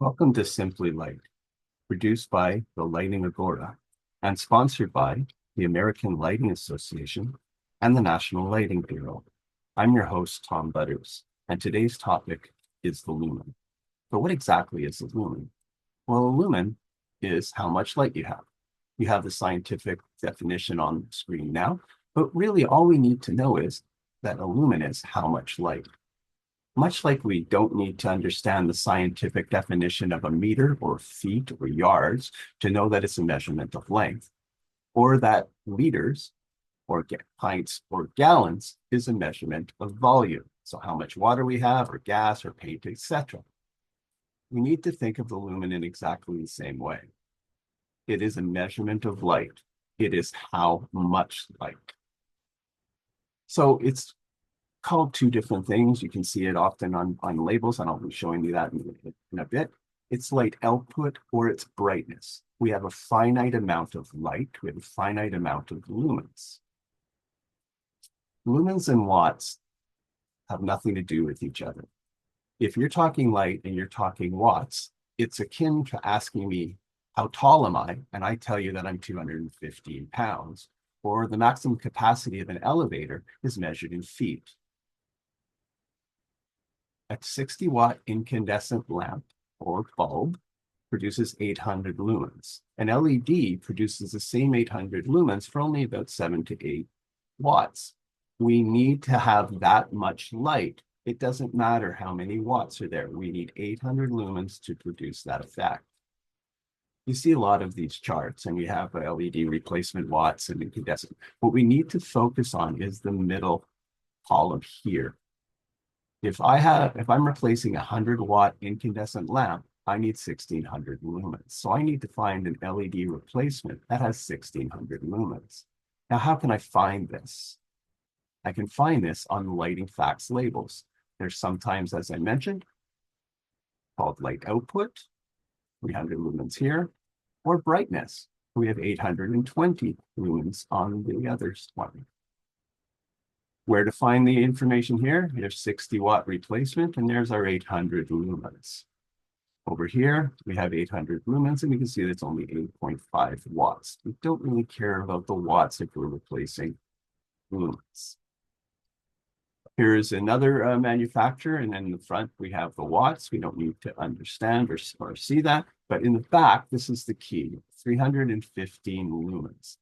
Welcome to Simply Light, produced by the Lighting Agora and sponsored by the American Lighting Association and the National Lighting Bureau. I'm your host, Tom Butters, and today's topic is the lumen. But what exactly is a lumen? Well, a lumen is how much light you have. You have the scientific definition on the screen now, but really all we need to know is that a lumen is how much light. Much like we don't need to understand the scientific definition of a meter or feet or yards to know that it's a measurement of length, or that liters or pints or gallons is a measurement of volume. So how much water we have or gas or paint, etc. We need to think of the lumen in exactly the same way. It is a measurement of light. It is how much light. So it's called two different things. You can see it often on labels, and I'll be showing you that in a bit. It's light output or its brightness. We have a finite amount of light. We have a finite amount of lumens. Lumens and watts have nothing to do with each other. If you're talking light and you're talking watts, it's akin to asking me, how tall am I? And I tell you that I'm 215 pounds, or the maximum capacity of an elevator is measured in feet. A 60-watt incandescent lamp or bulb produces 800 lumens. An LED produces the same 800 lumens for only about 7 to 8 watts. We need to have that much light. It doesn't matter how many watts are there. We need 800 lumens to produce that effect. You see a lot of these charts, and you have LED replacement watts and incandescent. What we need to focus on is the middle column here. If I'm replacing a 100-watt incandescent lamp, I need 1600 lumens. So I need to find an LED replacement that has 1600 lumens. Now, how can I find this? I can find this on lighting facts labels. There's sometimes, as I mentioned, called light output, 300 lumens here, or brightness. We have 820 lumens on the other one. Where to find the information here? There's 60-watt replacement, and there's our 800 lumens. Over here, we have 800 lumens, and we can see that's only 8.5 watts. We don't really care about the watts if we're replacing lumens. Here's another manufacturer, and in the front, we have the watts. We don't need to understand or see that, but in the back, this is the key, 315 lumens.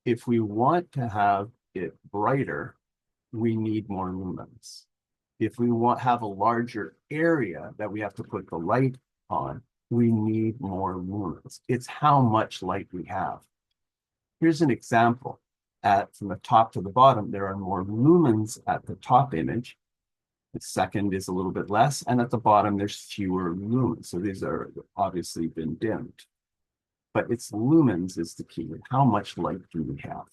If we want to have it brighter, we need more lumens. If we have a larger area that we have to put the light on, we need more lumens. It's how much light we have. Here's an example. From the top to the bottom, there are more lumens at the top image. The second is a little bit less, and at the bottom, there's fewer lumens. So these are obviously been dimmed. But it's lumens is the key. How much light do we have?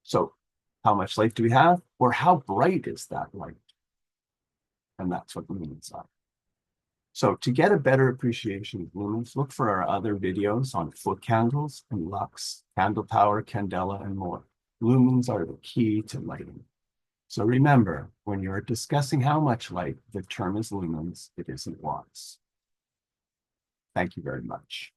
So how much light do we have? Or how bright is that light? And that's what lumens are. So to get a better appreciation of lumens, look for our other videos on foot candles and lux, candle power, candela, and more. Lumens are the key to lighting. So remember, when you're discussing how much light, the term is lumens, it isn't watts. Thank you very much.